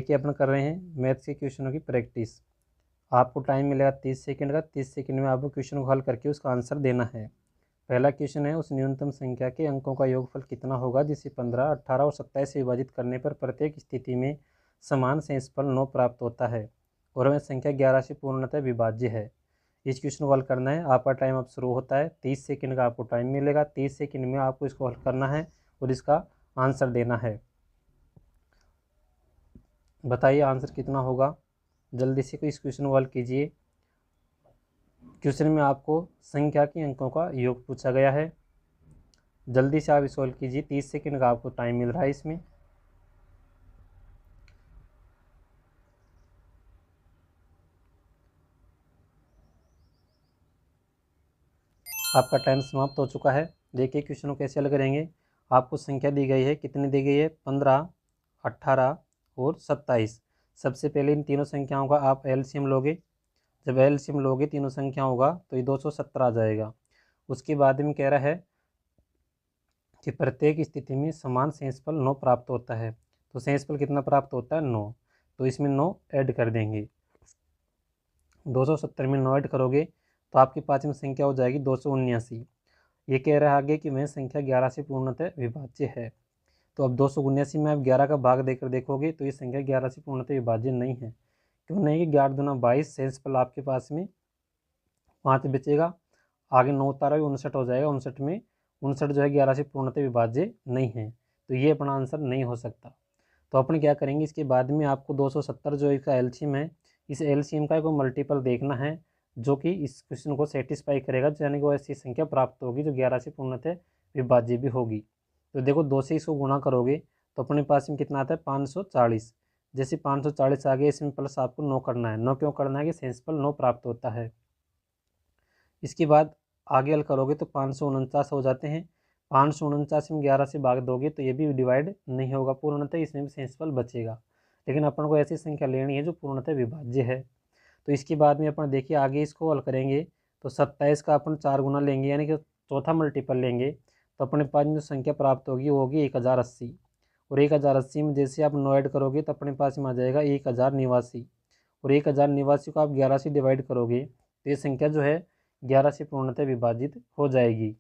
देखिए अपन कर रहे हैं मैथ्स के क्वेश्चनों की प्रैक्टिस। आपको टाइम मिलेगा 30 सेकंड का। 30 सेकंड में आपको क्वेश्चन को हल करके उसका आंसर देना है। पहला क्वेश्चन है, उस न्यूनतम संख्या के अंकों का योगफल कितना होगा जिसे 15, 18 और 27 से विभाजित करने पर प्रत्येक स्थिति में समान शेषफल 9 प्राप्त होता है और वह संख्या 11 से पूर्णतः विभाज्य है। इस क्वेश्चन को हल करना है। आपका टाइम अब शुरू होता है। 30 सेकंड का आपको टाइम मिलेगा। 30 सेकंड में आपको इसको हल करना है और इसका आंसर देना है। बताइए आंसर कितना होगा। जल्दी से इस क्वेश्चन को हल कीजिए। क्वेश्चन में आपको संख्या के अंकों का योग पूछा गया है। जल्दी से आप इसको हल कीजिए। 30 सेकंड का आपको टाइम मिल रहा है इसमें। आपका टाइम समाप्त हो चुका है। देखिए क्वेश्चन को कैसे हल करेंगे। आपको संख्या दी गई है, कितनी दी गई है? 15, 18 और 27। सबसे पहले इन तीनों संख्याओं का आप एलसीएम लोगे। जब एलसीएम लोगे तीनों संख्याओं का तो ये 270 आ जाएगा। उसके बाद में कह रहा है कि प्रत्येक स्थिति में समान शेषफल 9 प्राप्त होता है। तो शेषफल कितना प्राप्त होता है? 9। तो इसमें 9 ऐड कर देंगे। 270 में 9 ऐड करोगे तो आपके पास में संख्या हो जाएगी 279। ये कह रहा है आगे कि वह संख्या 11 से पूर्णतः विभाज्य है। तो अब 279 में आप 11 का भाग देकर देखोगे तो ये संख्या 11 से पूर्णतः विभाज्य नहीं है। क्यों नहीं? कि 11 दूना 22 शेषफल आपके पास में 5 बचेगा। आगे 9 उतारा 59 हो जाएगा। 59 में 59 जो है 11 से पूर्णतः विभाज्य नहीं है। तो ये अपना आंसर नहीं हो सकता। तो अपन क्या करेंगे, इसके बाद में आपको 270 जो इसका एलसीएम है, इस एलसीएम का कोई मल्टीपल देखना है जो कि इस क्वेश्चन को सेटिस्फाई करेगा, यानी कि वो ऐसी संख्या प्राप्त होगी जो 11 से पूर्णतः विभाज्य भी होगी। तो देखो 2 से इसको गुणा करोगे तो अपने पास में कितना आता है? 540। जैसे 540 आ गया, इसमें प्लस आपको 9 करना है। 9 क्यों करना है? कि शेषफल 9 प्राप्त होता है। इसके बाद आगे हल करोगे तो 549 हो जाते हैं। 549 में 11 से भाग दोगे तो ये भी डिवाइड नहीं होगा पूर्णतः, इसमें भी शेषफल बचेगा। लेकिन अपन को ऐसी संख्या लेनी है जो पूर्णतः विभाज्य है। तो इसके बाद में अपन देखिए आगे इसको हल करेंगे तो 27 का अपन 4 गुना लेंगे, यानी कि चौथा मल्टीपल लेंगे। तो अपने पास जो संख्या प्राप्त होगी वो होगी 1080। और 1080 में जैसे आप 9 ऐड करोगे तो अपने पास में आ जाएगा 1089। और 1089 को आप 11 से डिवाइड करोगे तो ये संख्या जो है 11 से पूर्णतः विभाजित हो जाएगी।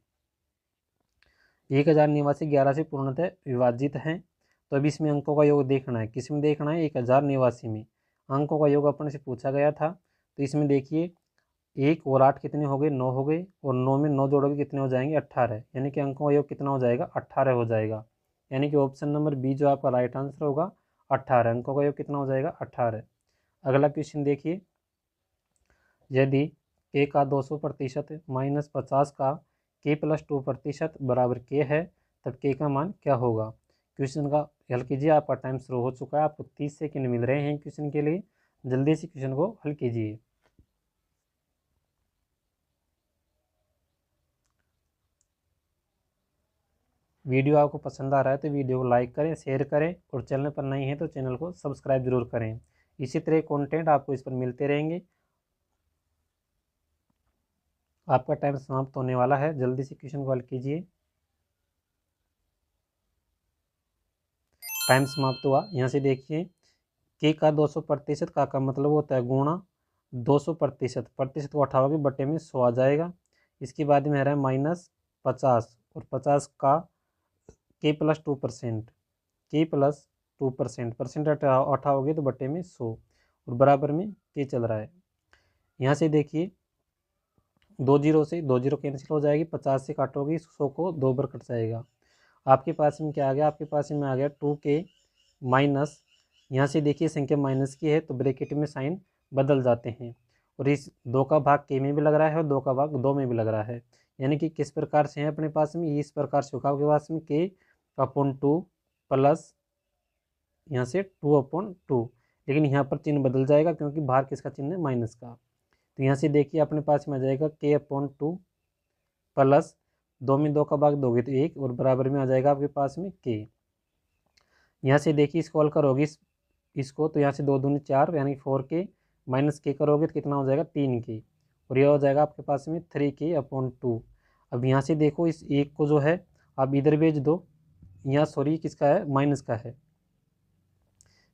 1089 11 से पूर्णतः विभाजित है। तो अब इसमें अंकों का योग देखना है। किस में देखना है? 1089 में। अंकों का योग अपन से पूछा गया था। तो इसमें देखिए 1 और 8 कितने हो गए? 9 हो गए। और 9 में 9 जोड़ोगे कितने हो जाएंगे? 18। यानी कि अंकों का योग कितना हो जाएगा? 18 हो जाएगा। यानी कि ऑप्शन नंबर बी जो आपका राइट आंसर होगा 18। अंकों का योग कितना हो जाएगा? 18। अगला क्वेश्चन देखिए, यदि के का 200% माइनस 50 का के प्लस 2% बराबर के है तब के का मान क्या होगा? क्वेश्चन का हल कीजिए। आपका टाइम शुरू हो चुका है। आपको 30 सेकंड मिल रहे हैं क्वेश्चन के लिए। जल्दी से क्वेश्चन को हल कीजिए। वीडियो आपको पसंद आ रहा है तो वीडियो को लाइक करें, शेयर करें और चैनल पर नहीं है तो चैनल को सब्सक्राइब जरूर करें। इसी तरह कंटेंट आपको इस पर मिलते रहेंगे। आपका टाइम समाप्त होने वाला है। जल्दी से क्वेश्चन को हल कीजिए। टाइम समाप्त हुआ। यहाँ से देखिए के का 200% का मतलब होता है गुणा 200%। प्रतिशत को उठाओगे बटे में 100 आ जाएगा। इसके बाद में आ रहा है माइनस 50 और 50 का के प्लस 2%। के प्लस 2% परसेंट उठाओगे तो बटे में 100 और बराबर में के चल रहा है। यहाँ से देखिए 2 जीरो से 2 जीरो कैंसिल हो जाएगी। 50 से काटोगे 100 को 2 बार कट जाएगा। आपके पास में क्या आ गया? आपके पास में आ गया 2k माइनस, यहाँ से देखिए संख्या माइनस की है तो ब्रैकेट में साइन बदल जाते हैं। और इस 2 का भाग के में भी लग रहा है और 2 का भाग 2 में भी लग रहा है। यानी कि किस प्रकार से है अपने पास में? इस प्रकार से होगा आपके पास में के अपॉन 2 प्लस यहाँ से 2/2। लेकिन यहाँ पर चिन्ह बदल जाएगा क्योंकि बाहर किसका चिन्ह है? माइनस का। तो यहाँ से देखिए अपने पास में आ जाएगा k/2 प्लस 2 में 2 का भाग दोगे तो 1 और बराबर में आ जाएगा आपके पास में k। यहाँ से देखिए इसको हल करोगे इसको तो यहाँ से 2 दूनी 4 यानी 4k माइनस k करोगे तो कितना हो जाएगा? 3k। और यह हो जाएगा आपके पास में 3k/2। अब यहाँ से देखो इस एक को जो है आप इधर भेज दो। यहाँ सॉरी किसका है? माइनस का है।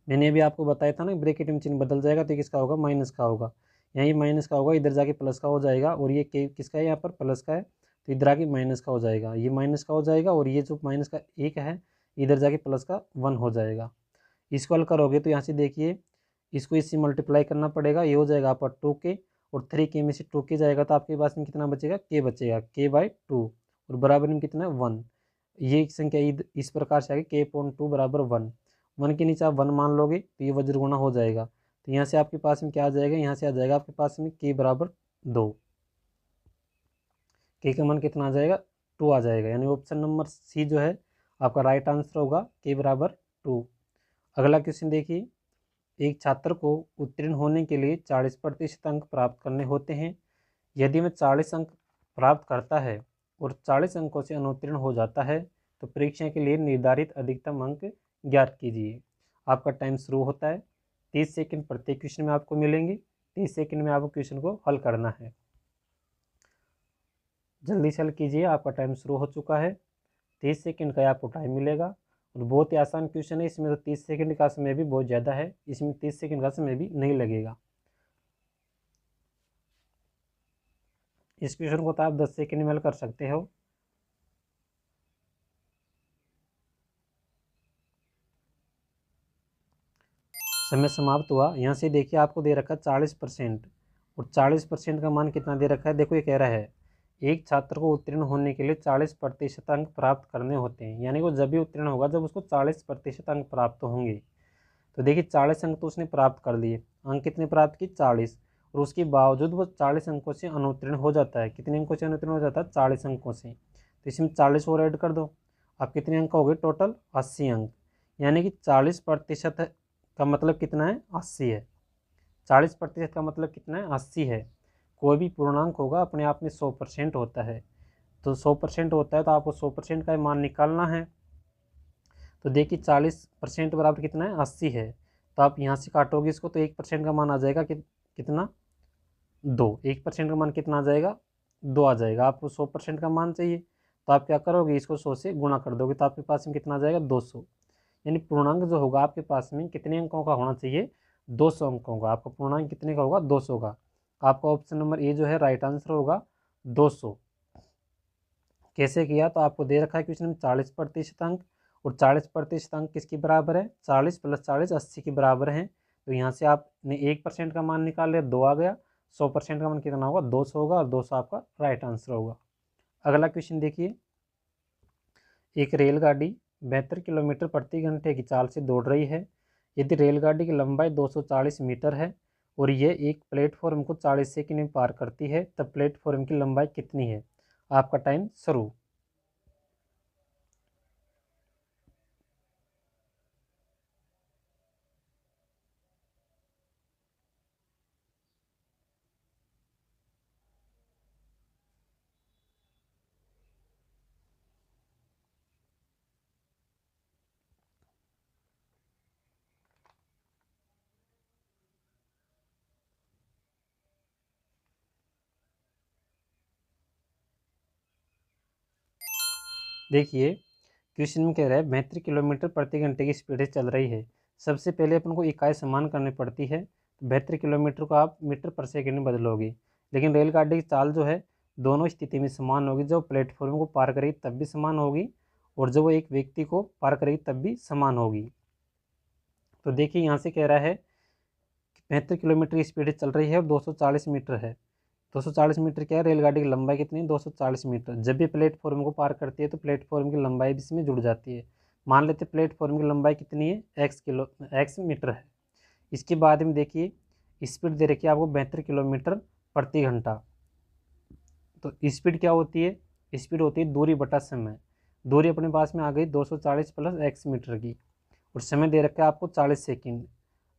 मैंने अभी आपको बताया था ना, ब्रैकेट में चिन्ह बदल जाएगा तो किसका होगा, माइनस का होगा। यहाँ ये माइनस का होगा, इधर जाके प्लस का हो जाएगा, और ये के किसका है, यहाँ पर प्लस का है, तो इधर आके माइनस का हो जाएगा, ये माइनस का हो जाएगा, और ये जो माइनस का 1 है इधर जाके प्लस का 1 हो जाएगा। इसको हल करोगे तो यहाँ से देखिए, इसको इससे मल्टीप्लाई करना पड़ेगा, ये हो जाएगा आपका 2k, और 3k में से 2k जाएगा तो आपके पास में कितना बचेगा, k बचेगा, k/2, और बराबर में कितना है 1। ये संख्या इस प्रकार से आगे k/2 बराबर 1। 1 के नीचे आप 1 मान लोगे तो ये वज्र गुणा हो जाएगा, तो यहाँ से आपके पास में क्या आ जाएगा, यहाँ से आ जाएगा आपके पास में k बराबर 2। k का मान कितना आ जाएगा, 2 आ जाएगा, यानी ऑप्शन नंबर सी जो है आपका राइट आंसर होगा, k बराबर 2। अगला क्वेश्चन देखिए, एक छात्र को उत्तीर्ण होने के लिए 40% अंक प्राप्त करने होते हैं। यदि वह 40 अंक प्राप्त करता है और 40 अंकों से अनुत्तीर्ण हो जाता है तो परीक्षा के लिए निर्धारित अधिकतम अंक ज्ञात कीजिए। आपका टाइम शुरू होता है, 30 सेकंड प्रत्येक क्वेश्चन में आपको मिलेंगे, 30 सेकंड में आपको क्वेश्चन को हल करना है। जल्दी से हल कीजिए, आपका टाइम शुरू हो चुका है। 30 सेकंड का आपको टाइम मिलेगा, और बहुत ही आसान क्वेश्चन है, इसमें तो 30 सेकंड का समय भी बहुत ज़्यादा है, इसमें 30 सेकंड का समय भी नहीं लगेगा। इस क्वेश्चन को तो आप 10 सेकंड में हल कर सकते हो। समय समाप्त हुआ। यहाँ से देखिए आपको दे रखा है 40%, और 40% का मान कितना दे रखा है, देखो ये कह रहा है एक छात्र को उत्तीर्ण होने के लिए 40% अंक प्राप्त करने होते हैं, यानी वो जब भी उत्तीर्ण होगा जब उसको 40% अंक प्राप्त होंगे। तो देखिए 40 अंक तो उसने प्राप्त कर लिए, अंक कितने प्राप्त की, 40, और उसके बावजूद वो 40 अंकों से अनुत्तीर्ण हो जाता है। कितने अंकों से अनुत्तीर्ण हो जाता है, 40 अंकों से। तो इसमें 40 और ऐड कर दो, अब कितने अंक हो गए टोटल, 80 अंक। यानी कि 40% का मतलब कितना है, 80 है। 40% का मतलब कितना है, 80 है। कोई भी पूर्णांक होगा अपने आप में 100% होता है, तो 100% होता है तो आपको 100% का मान निकालना है। तो देखिए 40% बराबर कितना है, 80 है, तो आप यहाँ से काटोगे इसको तो 1% का मान आ जाएगा कितना, 2। 1% का मान कितना आ जाएगा, 2 आ जाएगा। आपको 100% का मान चाहिए तो आप क्या करोगे, इसको 100 से गुणा कर दोगे तो आपके पास में कितना आ जाएगा, 200। यानी पूर्णांक जो होगा आपके पास में कितने अंकों का होना चाहिए, 200 अंकों का। आपका पूर्णांक कितने का होगा, 200 का। आपका ऑप्शन नंबर ए जो है राइट आंसर होगा 200। कैसे किया, तो आपको दे रखा है क्वेश्चन में 40% अंक, और 40% अंक किसके बराबर है, 40 + 40 80 के बराबर हैं। तो यहाँ से आपने 1% का मान निकाल लिया, 2 आ गया। 100% का मान कितना होगा, 200 होगा, और 200 आपका राइट आंसर होगा। अगला क्वेश्चन देखिए, एक रेलगाड़ी 72 किलोमीटर प्रति घंटे की चाल से दौड़ रही है। यदि रेलगाड़ी की लंबाई 240 मीटर है और यह एक प्लेटफॉर्म को 40 सेकंड में पार करती है, तब प्लेटफॉर्म की लंबाई कितनी है। आपका टाइम शुरू। देखिए क्वेश्चन में कह रहा है 72 किलोमीटर प्रति घंटे की स्पीड से चल रही है। सबसे पहले अपन को इकाई समान करनी पड़ती है, तो 72 किलोमीटर को आप मीटर पर सेकंड में बदलोगे। लेकिन रेलगाड़ी की चाल जो है दोनों स्थिति में समान होगी, जब प्लेटफॉर्म को पार करेगी तब भी समान होगी, और जब वो एक व्यक्ति को पार करेगी तब भी समान होगी। तो देखिए यहाँ से कह रहा है 72 किलोमीटर की स्पीड चल रही है और 240 मीटर है। 240 मीटर क्या है, रेलगाड़ी की लंबाई कितनी है, 240 मीटर। जब भी प्लेटफॉर्म को पार करती है तो प्लेटफॉर्म की लंबाई भी इसमें जुड़ जाती है। मान लेते प्लेटफॉर्म की लंबाई कितनी है, x मीटर है। इसके बाद में देखिए स्पीड दे रखी है आपको 72 किलोमीटर प्रति घंटा। तो स्पीड क्या होती है, स्पीड होती है दूरी बटा समय। दूरी अपने पास में आ गई 240 + x मीटर की, और समय दे रखा है आपको 40 सेकेंड।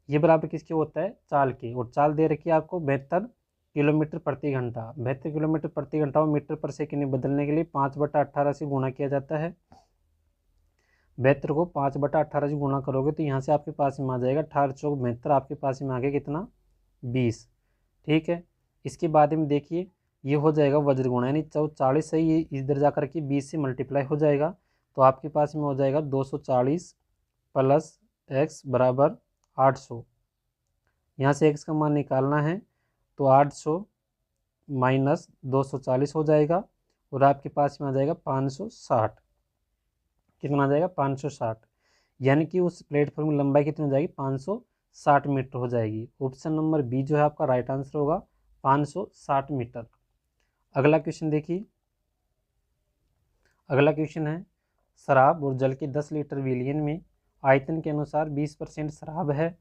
ये बराबर किसके होता है, चाल के, और चाल दे रखी है आपको 72 किलोमीटर प्रति घंटा। 72 किलोमीटर प्रति घंटा को मीटर पर सेकेंड में बदलने के लिए 5/18 से गुणा किया जाता है। 72 को 5/18 से गुणा करोगे तो यहाँ से आपके पास में आ जाएगा 18 चौक 72, आपके पास में आ गया कितना, 20। ठीक है, इसके बाद में देखिए ये हो जाएगा वज्र गुणा, यानी 40 से ये इधर जा करके 20 से मल्टीप्लाई हो जाएगा, तो आपके पास में हो जाएगा 240 + x बराबर 800। यहाँ से x का मान निकालना है तो 800 माइनस 240 हो जाएगा और आपके पास में आ जाएगा 560। कितना आ जाएगा 560, यानी कि उस प्लेटफॉर्म की लंबाई कितनी हो जाएगी 560 मीटर हो जाएगी। ऑप्शन नंबर बी जो है आपका राइट आंसर होगा 560 मीटर। अगला क्वेश्चन देखिए। अगला क्वेश्चन है शराब और जल के 10 लीटर विलियन में आयतन के अनुसार 20% शराब है।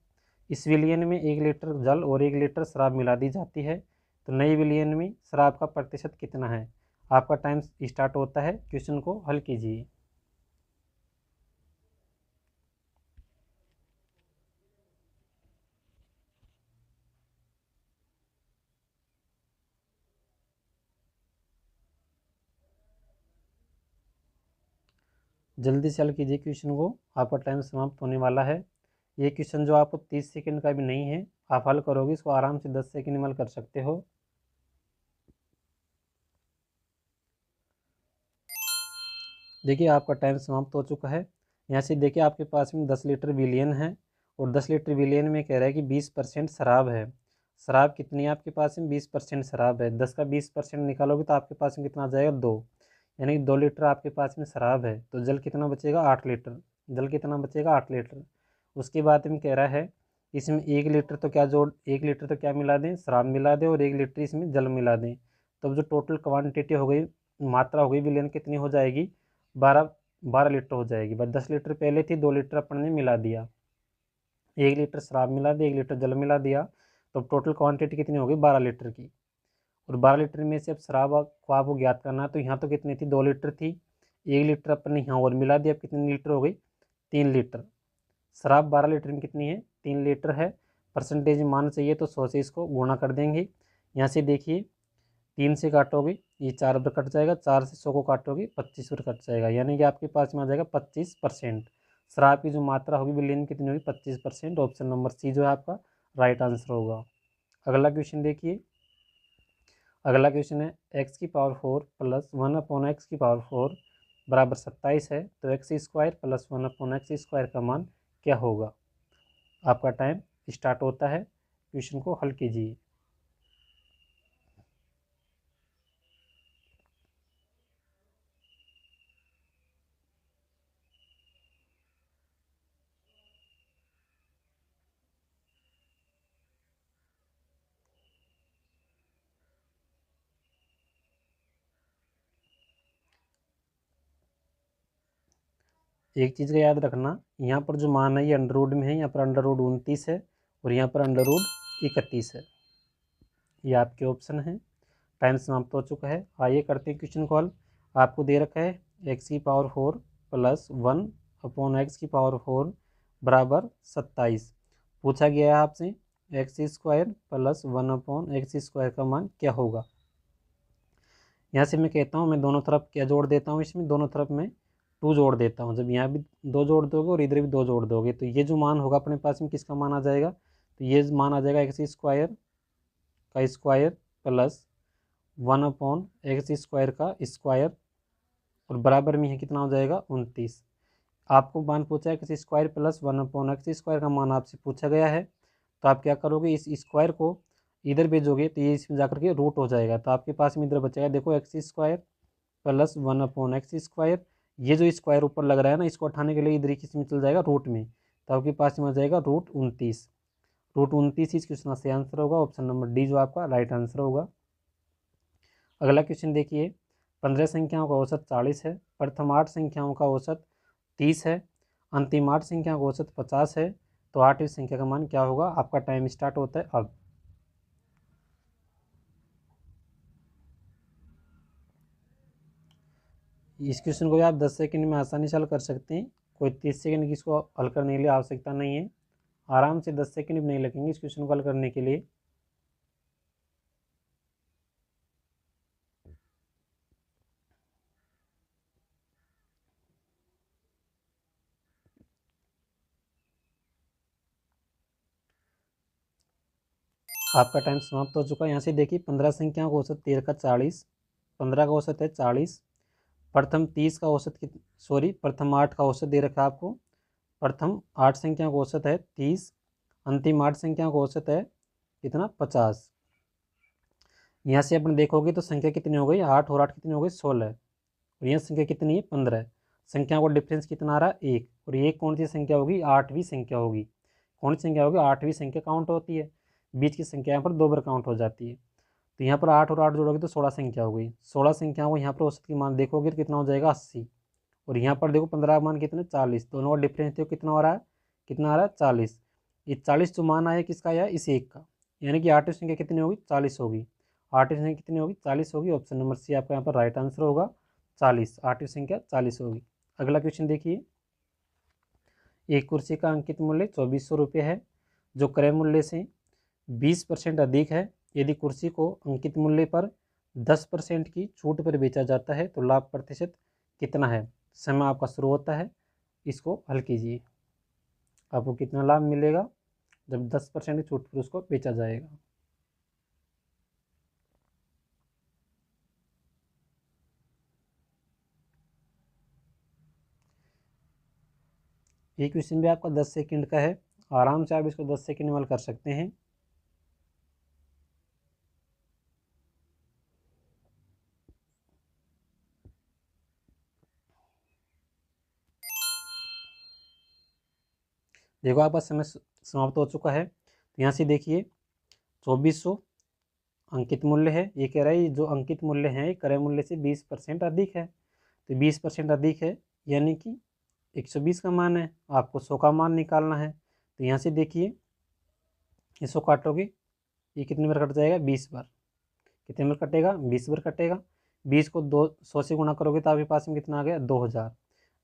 इस विलियन में 1 लीटर जल और 1 लीटर शराब मिला दी जाती है, तो नए विलियन में शराब का प्रतिशत कितना है। आपका टाइम स्टार्ट होता है, क्वेश्चन को हल कीजिए। जल्दी से हल कीजिए क्वेश्चन को, आपका टाइम समाप्त होने वाला है। ये क्वेश्चन जो आपको 30 सेकंड का भी नहीं है, आप हल करोगे इसको आराम से 10 सेकंड में हल कर सकते हो। देखिए आपका टाइम समाप्त हो चुका है। यहाँ से देखिए आपके पास में 10 लीटर विलियन है और 10 लीटर विलियन में कह रहा है कि 20% शराब है। शराब कितनी है आपके पास में 20% शराब है। 10 का 20% निकालोगे तो आपके पास में कितना आ जाएगा 2, यानी कि 2 लीटर आपके पास में शराब है। तो जल कितना बचेगा 8 लीटर। जल कितना बचेगा 8 लीटर। उसके बाद में कह रहा है इसमें 1 लीटर तो क्या 1 लीटर तो क्या मिला दें, शराब मिला दें और 1 लीटर इसमें जल मिला दें। तो अब जो टोटल क्वान्टिटी हो गई, मात्रा हो गई विलियन कितनी हो जाएगी 12 लीटर हो जाएगी। बस 10 लीटर पहले थी, 2 लीटर अपन ने मिला दिया, 1 लीटर शराब मिला दिया, 1 लीटर जल मिला दिया, तो टोटल क्वांटिटी कितनी हो गई 12 लीटर की। और 12 लीटर में से अब शराब को आपको ज्ञात करना है, तो यहाँ तो कितनी थी 2 लीटर थी, 1 लीटर अपन ने यहाँ और मिला दिया, अब कितनी लीटर हो गई 3 लीटर। शराब 12 लीटर में कितनी है 3 लीटर है। परसेंटेज मान चाहिए तो 100 से इसको गुणा कर देंगे। यहाँ से देखिए 3 से काटोगे ये 4 पर कट जाएगा, 4 से 100 को काटोगे 25 पर कट जाएगा, यानी कि आपके पास में आ जाएगा 25%। शराब की जो मात्रा होगी विलियन में कितनी होगी 25%। ऑप्शन नंबर सी जो है आपका राइट आंसर होगा। अगला क्वेश्चन देखिए। अगला क्वेश्चन है x⁴ प्लस 1/x⁴ बराबर 27 है, तो x² प्लस 1/x² का मान क्या होगा। आपका टाइम स्टार्ट होता है, क्वेश्चन को हल कीजिए। एक चीज़ का याद रखना, यहाँ पर जो मान है ये अंडर रूट में है, यहाँ पर अंडर रूट 29 है और यहाँ पर अंडर रूट 31 है। ये आपके ऑप्शन हैं। टाइम समाप्त हो चुका है। आइए करते हैं क्वेश्चन को हल। आपको दे रखा है x⁴ प्लस 1/x⁴ बराबर 27। पूछा गया है आपसे x² प्लस 1/x² का मान क्या होगा। यहाँ से मैं कहता हूँ मैं दोनों तरफ क्या जोड़ देता हूँ, इसमें दोनों तरफ मैं 2 जोड़ देता हूँ। जब यहाँ भी 2 जोड़ दोगे और इधर भी 2 जोड़ दोगे तो ये जो मान होगा अपने पास में किसका मान आ जाएगा, तो ये मान आ जाएगा x² का स्क्वायर प्लस 1/x² का स्क्वायर और बराबर में है कितना हो जाएगा 29। आपको मान पूछा है x² प्लस 1/x² का मान आपसे पूछा गया है, तो आप क्या करोगे इस स्क्वायर को इधर भेजोगे तो ये इसमें जाकर के रूट हो जाएगा, तो आपके पास में इधर बचेगा देखो x² प्लस 1/x²। ये जो स्क्वायर ऊपर लग रहा है ना, इसको उठाने के लिए इधर किस में चल जाएगा रूट में, तो आपके पास में आ जाएगा रूट 29। रूट 29 इस क्वेश्चन से आंसर होगा। ऑप्शन नंबर डी जो आपका राइट आंसर होगा। अगला क्वेश्चन देखिए। 15 संख्याओं का औसत 40 है, प्रथम 8 संख्याओं का औसत 30 है, अंतिम 8 संख्याओं का औसत 50 है, तो 8वीं संख्या का मान क्या होगा। आपका टाइम स्टार्ट होता है अब। इस क्वेश्चन को भी आप 10 सेकंड में आसानी से हल कर सकते हैं, कोई 30 सेकंड की इसको हल करने के लिए आवश्यकता नहीं है। आराम से 10 सेकंड भी नहीं लगेंगे इस क्वेश्चन को हल करने के लिए। आपका टाइम समाप्त हो चुका है। यहाँ से देखिए 15 संख्याओं का औसत 13 का 40, 15 का औसत है 40, प्रथम 30 का औसत प्रथम 8 का औसत दे रखा है आपको। प्रथम 8 संख्याओं का औसत है 30, अंतिम 8 संख्याओं का औसत है कितना 50। यहाँ से अपन देखोगे तो संख्या कितनी हो गई 8 और 8 कितनी हो गई 16 और यह संख्या कितनी है 15। संख्या को डिफरेंस कितना आ रहा है 1 और ये कौन सी संख्या होगी 8वीं संख्या होगी। कौन सी संख्या होगी 8वीं संख्या काउंट होती है। बीच की संख्या यहाँ पर 2 बार काउंट हो जाती है। तो यहाँ पर 8 और 8 जोड़ोगे तो 16 संख्या हो गई। 16 संख्याओं को यहाँ पर औसत की मान देखोगे तो कितना हो जाएगा 80 और यहाँ पर देखो 15 मान कितने 40। दोनों का डिफरेंस देखो कितना हो रहा है कितना आ रहा है 40। ये 40 जो मान आया किसका आया इस एक का, यानी कि 8वीं संख्या कितनी होगी 40 होगी। 8वीं संख्या कितनी होगी 40 होगी। ऑप्शन नंबर सी आपका यहाँ पर राइट आंसर होगा 40। 8वीं संख्या 40 होगी। अगला क्वेश्चन देखिए, एक कुर्सी का अंकित मूल्य 2400 रुपये है जो क्रय मूल्य से 20% अधिक है। यदि कुर्सी को अंकित मूल्य पर 10% की छूट पर बेचा जाता है तो लाभ प्रतिशत कितना है। समय आपका शुरू होता है, इसको हल कीजिए। आपको कितना लाभ मिलेगा जब 10% की छूट पर उसको बेचा जाएगा। ये क्वेश्चन भी आपका 10 सेकंड का है, आराम से आप इसको 10 सेकंड में हल कर सकते हैं। देखो आपका समय समाप्त हो चुका है। तो यहाँ से देखिए 2400 अंकित मूल्य है। ये कह रहा है जो अंकित मूल्य है क्रय मूल्य से 20% अधिक है। तो 20% अधिक है यानी कि 120 का मान है, आपको 100 का मान निकालना है। तो यहाँ से देखिए 100 काटोगे ये कितने बार कट जाएगा 20 बार। कितने बार कटेगा 20 बार कटेगा। 20 को 100 से गुणा करोगे तो आपके पास में कितना आ गया 2000।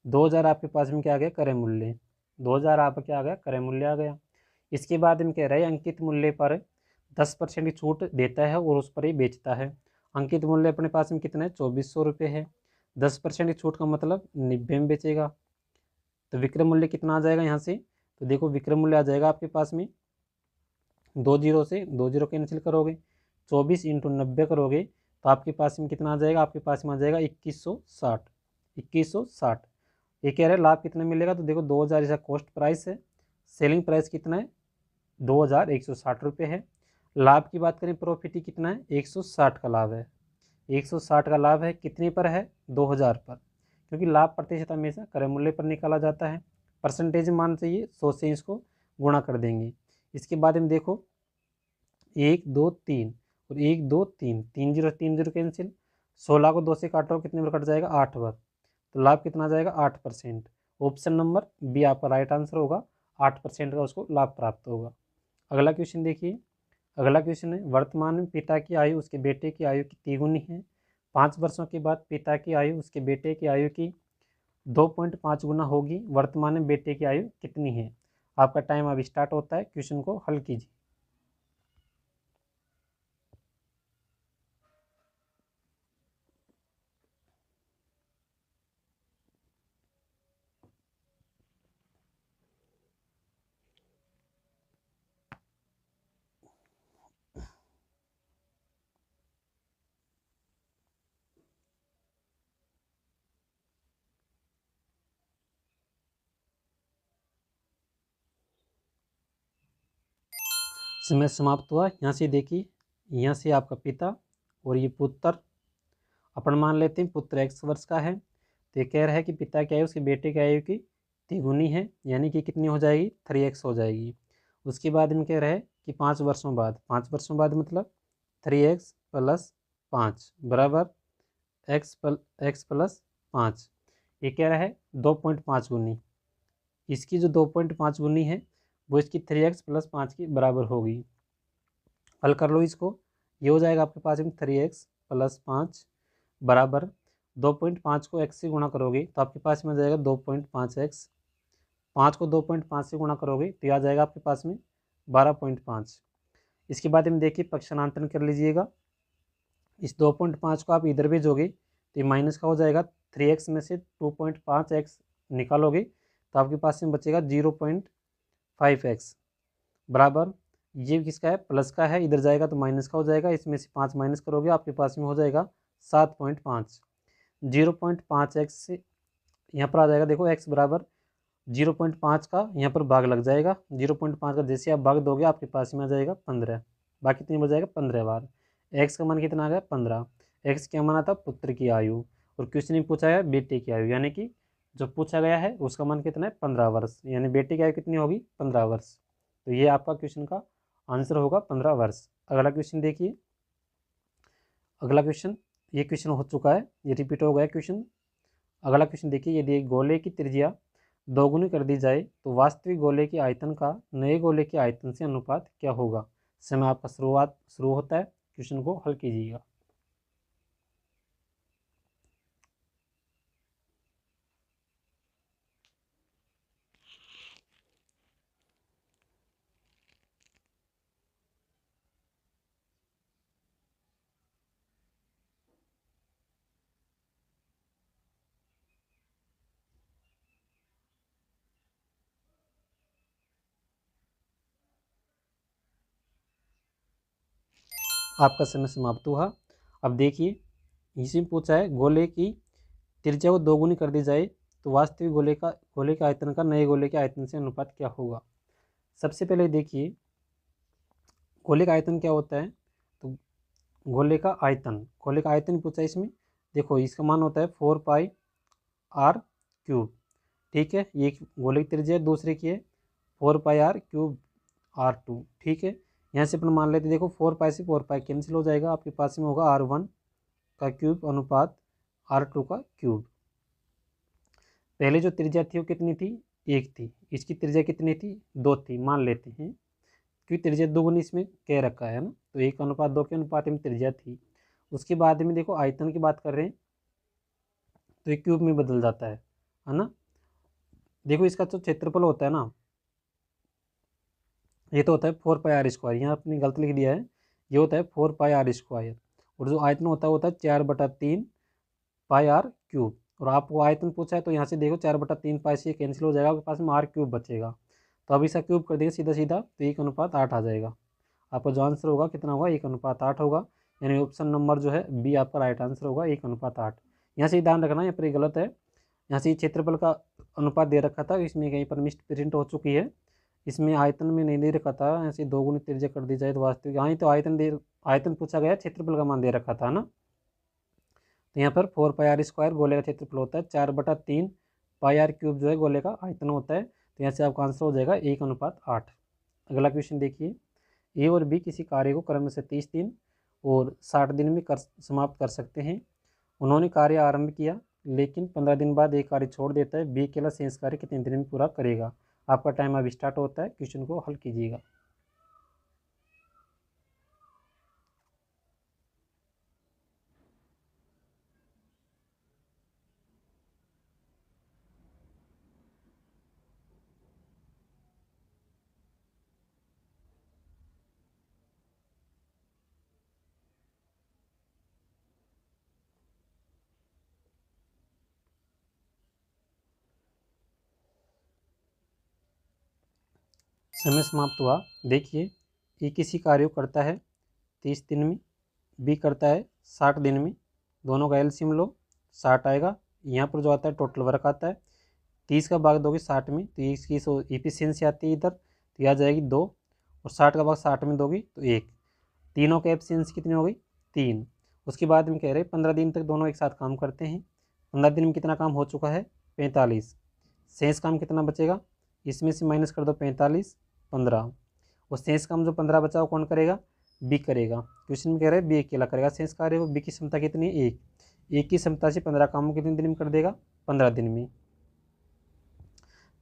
2000 आपके पास में क्या आ गया क्रय मूल्य। 2000 आपका क्या आ गया क्रय मूल्य आ गया। इसके बाद हम कह रहे हैं अंकित मूल्य पर 10% की छूट देता है और उस पर ही बेचता है। अंकित मूल्य अपने पास में कितना है 2400 रुपये है। 10% की छूट का मतलब 90 में बेचेगा। तो विक्रय मूल्य कितना आ जाएगा यहाँ से, तो देखो विक्रय मूल्य आ जाएगा आपके पास में 2 जीरो से 2 जीरो कैंसिल करोगे 24 इंटू 90 करोगे तो आपके पास में कितना आ जाएगा, आपके पास में आ जाएगा 2160। 2160 ये कह रहे हैं लाभ कितना मिलेगा, तो देखो 2000 इसका कॉस्ट प्राइस है, सेलिंग प्राइस कितना है 2160 रुपये है। लाभ की बात करें प्रॉफिट ही कितना है 160 का लाभ है। 160 का लाभ है कितने पर है 2000 पर, क्योंकि लाभ प्रतिशत हमेशा क्रय मूल्य पर निकाला जाता है। परसेंटेज मान चाहिए 100 से इसको गुणा कर देंगे। इसके बाद हम देखो 1 2 3 और 1 2 3 3 जीरो कैंसिल। 16 को 2 से काटो कितने बार कट जाएगा 8 बार। तो लाभ कितना आ जाएगा 8%। ऑप्शन नंबर बी आपका राइट आंसर होगा। 8% का उसको लाभ प्राप्त होगा। अगला क्वेश्चन देखिए, अगला क्वेश्चन है वर्तमान में पिता की आयु उसके बेटे की आयु की तिगुनी है। 5 वर्षों के बाद पिता की आयु उसके बेटे की आयु की 2.5 गुना होगी। वर्तमान में बेटे की आयु कितनी है। आपका टाइम अब स्टार्ट होता है, क्वेश्चन को हल कीजिए। समय समाप्त हुआ। यहाँ से देखिए, यहाँ से आपका पिता और ये पुत्र, अपन मान लेते हैं पुत्र x वर्ष का है। तो ये कह रहा है कि पिता की आयु उसके बेटे की आयु की तिगुनी है, यानी कि कितनी हो जाएगी 3x हो जाएगी। उसके बाद हम कह रहे हैं कि 5 वर्षों बाद, 5 वर्षों बाद मतलब 3x + 5 बराबर x + 5। ये कह रहा है 2.5 गुनी। इसकी जो 2.5 गुनी है वो इसकी 3x + 5 की बराबर होगी। हल कर लो इसको, ये हो जाएगा आपके पास में 3x + 5 बराबर 2.5 को x से गुणा करोगे तो आपके पास में आ जाएगा 2.5x। 5 को 2.5 से गुणा करोगे तो यह आ जाएगा आपके पास में 12.5। इसके बाद हम देखिए पक्षांतरण कर लीजिएगा। इस 2.5 को आप इधर भेजोगे तो ये माइनस का हो जाएगा। 3x में से 2.5x निकालोगे तो आपके पास में बचेगा 0.5x बराबर, ये किसका है प्लस का है, इधर जाएगा तो माइनस का हो जाएगा। इसमें से 5 माइनस करोगे आपके पास में हो जाएगा 7.5। 0.5x से यहाँ पर आ जाएगा देखो x बराबर 0.5 का यहाँ पर भाग लग जाएगा। 0.5 का जैसे आप भाग दोगे आपके पास में आ जाएगा 15। बाकी कितनी बच जाएगा 15 बार। एक्स का मान कितना आ गया 15। एक्स क्या माना था पुत्र की आयु, और क्वेश्चन में पूछा है बेटे की आयु, यानी कि जो पूछा गया है उसका मान कितना है 15 वर्ष, यानी बेटे की आयु कितनी होगी 15 वर्ष। तो ये आपका क्वेश्चन का आंसर होगा 15 वर्ष। अगला क्वेश्चन देखिए। अगला क्वेश्चन, ये क्वेश्चन हो चुका है, ये रिपीट हो गया क्वेश्चन। अगला क्वेश्चन देखिए, यदि एक गोले की त्रिज्या दोगुनी कर दी जाए तो वास्तविक गोले के आयतन का नए गोले के आयतन से अनुपात क्या होगा। समय आपका शुरू होता है, क्वेश्चन को हल कीजिएगा। आपका समय समाप्त हुआ। अब देखिए, इसी में पूछा है गोले की त्रिज्या को दोगुनी कर दी जाए तो वास्तविक गोले के आयतन का नए गोले के आयतन से अनुपात क्या होगा। सबसे पहले देखिए, गोले का आयतन क्या होता है, तो गोले का आयतन पूछा है इसमें। देखो इसका मान होता है 4πr³। ठीक है, ये एक गोले की त्रिज्या है, दूसरे की है 4πr³r²। ठीक है, यहाँ से अपन मान लेते हैं, देखो 4π से 4π कैंसिल हो जाएगा, आपके पास में होगा r1 का क्यूब अनुपात r2 का क्यूब। पहले जो त्रिज्या थी वो कितनी थी 1 थी, इसकी त्रिज्या कितनी थी 2 थी, मान लेते हैं क्योंकि त्रिज्या दोगुनी इसमें कह रखा है ना, तो 1:2 के अनुपात में त्रिज्या थी। उसके बाद में देखो आयतन की बात कर रहे हैं तो ये क्यूब में बदल जाता है ना। देखो इसका जो क्षेत्रफल होता है ना, ये तो होता है 4πr², यहाँ आपने गलत लिख दिया है, ये होता है 4πr², और जो आयतन होता है 4/3πr³। और आपको आयतन पूछा है तो यहाँ से देखो 4/3π से कैंसिल हो जाएगा, आपके पास में r³ बचेगा, तो अब इसका क्यूब कर देंगे सीधा सीधा तो 1:8 आ जाएगा। आपका जो आंसर होगा कितना होगा 1:8 होगा, यानी ऑप्शन नंबर जो है बी आपका राइट आंसर होगा 1:8। यहाँ से ध्यान रखना, यहाँ पर गलत है, यहाँ से क्षेत्रफल का अनुपात दे रखा था, इसमें कहीं पर मिस्ट प्रिंट हो चुकी है, इसमें आयतन में नहीं दे रखा था, ऐसे दोगुनी त्रिज्या कर दी जाए तो वास्तविक, यहाँ ही तो आयतन पूछा गया, क्षेत्रफल का मान दे रखा था ना। तो यहाँ पर 4πr² गोले का क्षेत्रफल होता है, 4/3πr³ जो है गोले का आयतन होता है, तो यहाँ से आपका आंसर हो जाएगा 1:8। अगला क्वेश्चन देखिए, ए और बी किसी कार्य को क्रम से 30 दिन और 60 दिन में समाप्त कर सकते हैं। उन्होंने कार्य आरंभ किया लेकिन 15 दिन बाद एक कार्य छोड़ देता है, बी अकेला शेष कार्य कितने दिन में पूरा करेगा। आपका टाइम अभी स्टार्ट होता है, क्वेश्चन को हल कीजिएगा। समय समाप्त हुआ। देखिए, ए किसी कार्य को करता है 30 दिन में, बी करता है 60 दिन में, दोनों का एलसीएम लो 60 आएगा। यहाँ पर जो आता है टोटल वर्क आता है, 30 का भाग दोगे 60 में तो इसकी एफिशिएंसी आती है इधर, तो यह आ जाएगी 2, और 60 का भाग 60 में दोगी तो 1, तीनों का एफिशिएंसी कितनी हो गई 3। उसके बाद में कह रहे हैं 15 दिन तक दोनों एक साथ काम करते हैं, 15 दिन में कितना काम हो चुका है 45, शेष काम कितना बचेगा, इसमें से माइनस कर दो 45 15, और शेष काम जो 15 बचा वो कौन करेगा बी करेगा। क्वेश्चन में कह रहे हैं बी अकेला करेगा शेष कार्य को, बी की क्षमता कितनी है 1, एक की क्षमता से 15 कामों कितने दिन में कर देगा 15 दिन में।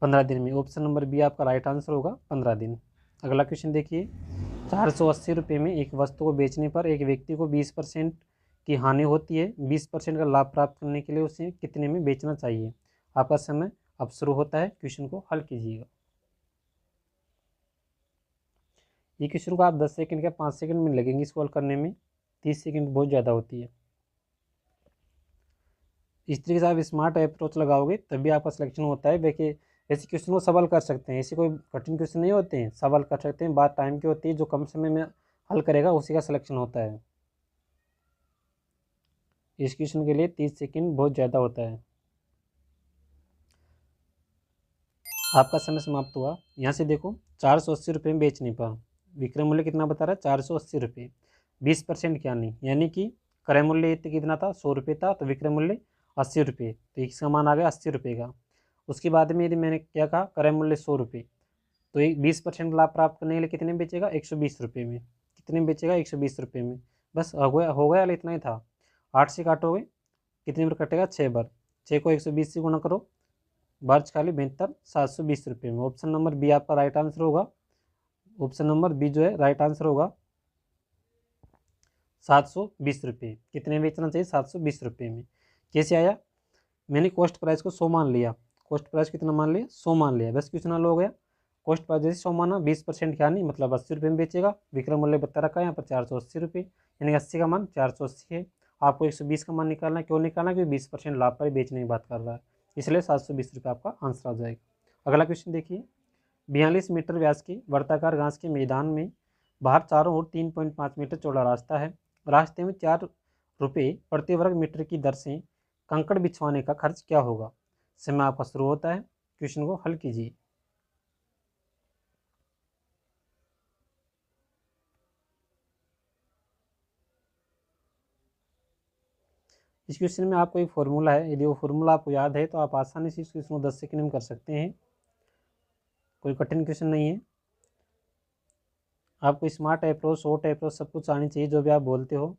15 दिन में ऑप्शन नंबर बी आपका राइट आंसर होगा 15 दिन। अगला क्वेश्चन देखिए, 480 रुपये में एक वस्तु को बेचने पर एक व्यक्ति को 20% की हानि होती है, 20% का लाभ प्राप्त करने के लिए उसे कितने में बेचना चाहिए। आपका समय अब शुरू होता है, क्वेश्चन को हल कीजिएगा। ये क्वेश्चन को आप 10 सेकंड या 5 सेकंड में लगेंगे इसको हल करने में, 30 सेकंड बहुत ज़्यादा होती है। इस तरीके से आप स्मार्ट अप्रोच लगाओगे तभी आपका सिलेक्शन होता है। देखिए ऐसे क्वेश्चन को सवाल कर सकते हैं, ऐसे कोई कठिन क्वेश्चन नहीं होते हैं, सवाल कर सकते हैं, बात टाइम की होती है, जो कम समय में हल करेगा उसी का सिलेक्शन होता है। इस क्वेश्चन के लिए 30 सेकंड बहुत ज़्यादा होता है। आपका समय समाप्त हुआ। यहाँ से देखो 480 रुपये में बेचने पर विक्रय मूल्य कितना बता रहा है, 480 रुपये, 20% क्या नहीं, यानी कि क्रय मूल्य कितना था, 100 रुपये था, तो विक्रय मूल्य 80 रुपये, तो इसका मान आ गया 80 रुपये का। उसके बाद में यदि मैंने क्या कहा, क्रय मूल्य 100 रुपये, तो एक 20% लाभ प्राप्त करने के लिए कितने में बेचेगा, 120 रुपये में। कितने में बेचेगा, 120 रुपये में। बस हो गया इतना ही था। 8 से काटोगे कितने बार कटेगा, 6 बार। 6 को 120 से गुणा करो, बार्च खाली 72, 720 रुपये में। ऑप्शन नंबर बी आपका राइट आंसर होगा। ऑप्शन नंबर बी जो है राइट आंसर होगा, 720 रुपये। कितने बेचना चाहिए, 720 रुपये में। कैसे आया, मैंने कॉस्ट प्राइस को 100 मान लिया। कॉस्ट प्राइस कितना मान लिया, 100 मान लिया, बस क्वेश्चन हल हो गया। कॉस्ट प्राइस जैसे 100 माना, 20% क्या नहीं, मतलब 80 रुपये में बेचेगा। विक्रय मूल्य बता रखा है यहाँ पर 480 रुपये, यानी 80 का मान 480 है। आपको 120 का मान निकालना है। क्यों निकालना, क्योंकि 20% लाभ पर बेचने की बात कर रहा है, इसलिए 720 रुपये आपका आंसर आ जाएगा। अगला क्वेश्चन देखिए, 42 मीटर व्यास की वर्ताकार घास के मैदान में बाहर चारों ओर 3.5 मीटर चौड़ा रास्ता है। रास्ते में 4 रुपये प्रति वर्ग मीटर की दर से कंकड़ बिछवाने का खर्च क्या होगा। समय आपका शुरू होता है, क्वेश्चन को हल कीजिए। इस क्वेश्चन में आपको एक फॉर्मूला है, यदि वो फॉर्मूला आपको याद है तो आप आसानी से इस क्वेश्चन को 10 सेकंड में कर सकते हैं। कोई कठिन क्वेश्चन नहीं है। आपको स्मार्ट अप्रोच, शॉर्ट अप्रोच सब कुछ आनी चाहिए, जो भी आप बोलते हो,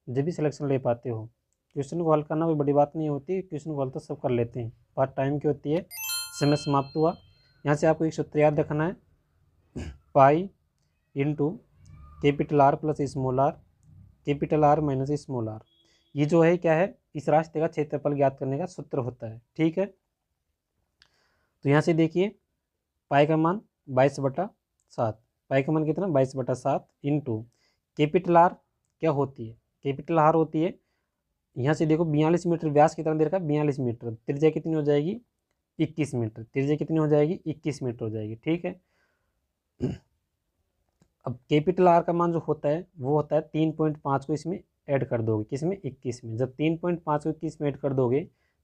जब भी सिलेक्शन ले पाते हो। क्वेश्चन को हल करना कोई बड़ी बात नहीं होती, क्वेश्चन को हल तो सब कर लेते हैं, बात टाइम की होती है। समय समाप्त हुआ। यहाँ से आपको एक सूत्र याद रखना है, pi into capital R plus small R, capital R minus small R. ये जो है क्या है, इस रास्ते का क्षेत्रफल ज्ञात करने का सूत्र होता है, ठीक है। तो यहाँ से देखिए, पाई का मान 22/7, पाई का मान कितना, 22/7 इंटू कैपिटल आर क्या होती है, कैपिटल आर होती है, यहाँ से देखो 42 मीटर व्यास कितना दे रखा है, 42 मीटर, त्रिज्या कितनी हो जाएगी, 21 मीटर, त्रिज्या कितनी हो जाएगी, 21 मीटर हो जाएगी, ठीक है। अब कैपिटल आर का मान जो होता है वो होता है 3.5 को इसमें ऐड कर दोगे, किसमें, 21 में। जब 3.5 को 21 में ऐड कर दोगे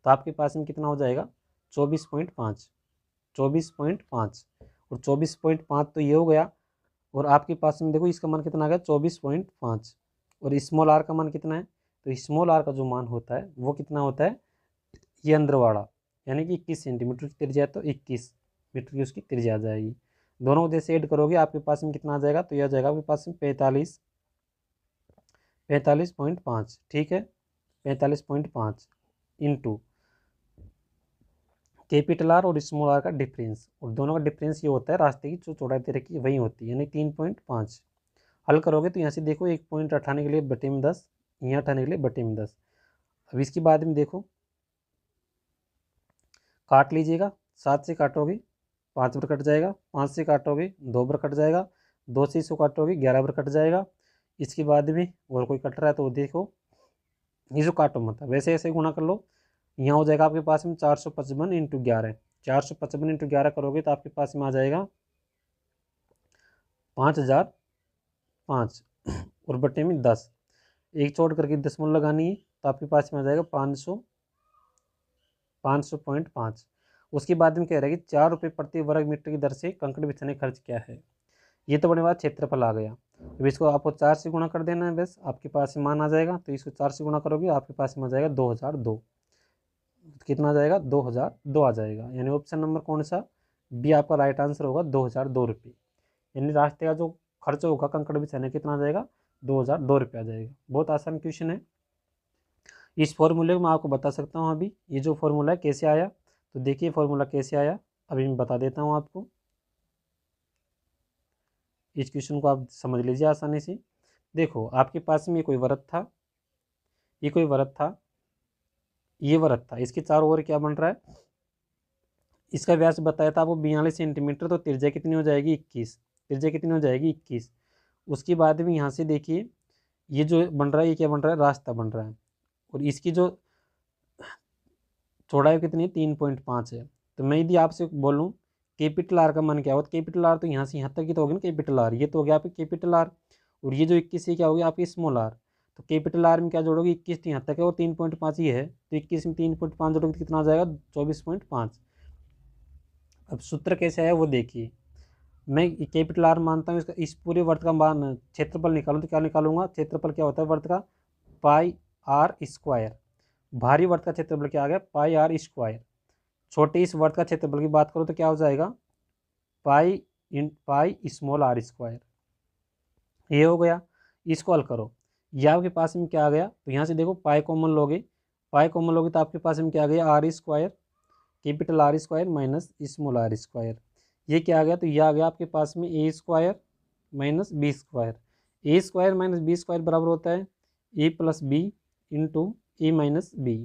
तो आपके पास में कितना हो जाएगा, 24.5, 24.5, और 24.5 तो ये हो गया। और आपके पास में देखो इसका मान कितना आ गया, 24.5, और स्मॉल आर का मान कितना है, तो स्मॉल आर का जो मान होता है वो कितना होता है, ये अंदरवाड़ा, यानी कि 21 सेंटीमीटर की त्रिज्या है, तो 21 मीटर की उसकी त्रिज्या आ जाएगी। दोनों को जैसे ऐड करोगे आपके पास में कितना आ जाएगा, तो यह आ जाएगा आपके पास में 45.5, ठीक है, 45.5 इंटू कैपिटल आर और स्मॉल आर का डिफरेंस, और दोनों का डिफरेंस ये होता है रास्ते की जो चौड़ाई दे रखी है वही होती है, यानी 3.5। हल करोगे तो यहाँ से देखो, एक पॉइंट हटाने के लिए बटे में 10, यहाँ हटाने के लिए बटे में 10। अब इसके बाद में देखो, काट लीजिएगा, 7 से काटोगे 5 बार कट जाएगा, 5 से काटोगे 2 बार कट जाएगा, 2 से इसको काटोगे 11 बार कट जाएगा। इसके बाद में और कोई कट रहा है तो देखो, इसको काटो मत, वैसे ऐसे गुणा कर लो। यहाँ हो जाएगा आपके पास में 455 इंटू 11, 455 इंटू 11 करोगे तो आपके पास में आ जाएगा 5005, और बटे में 10, एक छोड़ करके दशमलव लगानी है, तो आपके पास में आ जाएगा 500.5। उसके बाद में कह रहा है कि 4 रुपये प्रति वर्ग मीटर की दर से कंकड़ बिछाने खर्च क्या है। ये तो बड़े बात क्षेत्रफल आ गया। अब इसको आपको 4 से गुणा कर देना है, बस आपके पास मान आ जाएगा। तो इसको 4 से गुणा करोगे आपके पास में आ जाएगा 2002, कितना आ जाएगा, 2002 आ जाएगा, यानी ऑप्शन नंबर कौन सा, बी आपका राइट आंसर होगा, 2002 रुपये। यानी रास्ते का जो खर्च होगा कंकड़ बिछाने कितना आ जाएगा, 2002 रुपये आ जाएगा। बहुत आसान क्वेश्चन है। इस फॉर्मूले को मैं आपको बता सकता हूँ अभी, ये जो फॉर्मूला है कैसे आया, तो देखिए फॉर्मूला कैसे आया, अभी मैं बता देता हूँ आपको। इस क्वेश्चन को आप समझ लीजिए आसानी से। देखो आपके पास में कोई वृत्त था, ये कोई वृत्त था, ये वृत्त था, इसके चारों ओर क्या बन रहा है, इसका व्यास बताया था आपको 42 सेंटीमीटर, तो त्रिज्या कितनी हो जाएगी, 21, त्रिज्या कितनी हो जाएगी, 21। उसके बाद में यहाँ से देखिए, ये जो बन रहा है ये क्या बन रहा है, रास्ता बन रहा है, और इसकी जो चौड़ाई कितनी है, 3.5 है। तो मैं यदि आपसे बोलूँ कैपिटल आर का मान क्या होगा, कैपिटल आर तो यहाँ से यहाँ तक ही तो होगी ना, कैपिटल आर ये तो हो गया आपकी कैपिटल आर, और ये जो 21 है क्या हो गया आपकी स्मॉल आर। तो कैपिटल आर में क्या जोड़ोगे, 21 तो यहाँ तक है और 3.5 ये है, तो 21 में 3.5 जोड़ोगे तो कितना आ जाएगा, 24.5। अब सूत्र कैसे है वो देखिए, मैं कैपिटल आर मानता हूँ, इसका इस पूरे वर्त का मान क्षेत्रफल निकालूँ तो क्या निकालूंगा, क्षेत्रफल क्या होता है वर्त का, पाई आर स्क्वायर। भारी वर्त का क्षेत्रफल क्या आ गया, पाई आर स्क्वायर। छोटे इस वर्त का क्षेत्रफल की बात करो तो क्या हो जाएगा, पाई स्मॉल आर स्क्वायर। ये हो गया, इसको हल करो। ये आपके पास में क्या आ गया, तो यहाँ से देखो पाई कॉमन लोगे, पाई कॉमन लोगे तो आपके पास में क्या आ गया, R square, capital R square minus small R square. ये क्या आ गया, तो ये आ गया आपके पास में A square minus B square. A square minus B square बराबर होता है A plus B into A minus B.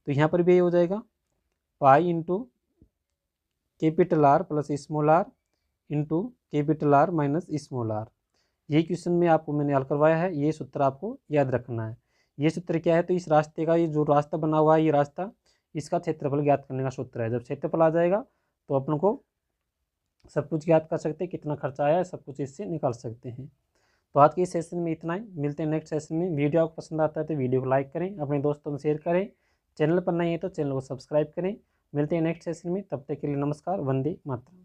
तो यहाँ पर भी ये हो जाएगा pi into capital R plus small R into capital R minus small R. ये क्वेश्चन में आपको मैंने हल करवाया है, ये सूत्र आपको याद रखना है। ये सूत्र क्या है, तो इस रास्ते का ये जो रास्ता बना हुआ है, ये रास्ता इसका क्षेत्रफल ज्ञात करने का सूत्र है। जब क्षेत्रफल आ जाएगा तो अपन को सब कुछ ज्ञात कर सकते हैं, कितना खर्चा आया है सब कुछ इससे निकाल सकते हैं। तो आज के इस सेशन में इतना ही, मिलते हैं नेक्स्ट सेशन में। वीडियो आपको पसंद आता है तो वीडियो को लाइक करें, अपने दोस्तों में शेयर करें, चैनल पर नहीं है तो चैनल को सब्सक्राइब करें। मिलते हैं नेक्स्ट सेशन में, तब तक के लिए नमस्कार, वंदे मातरम।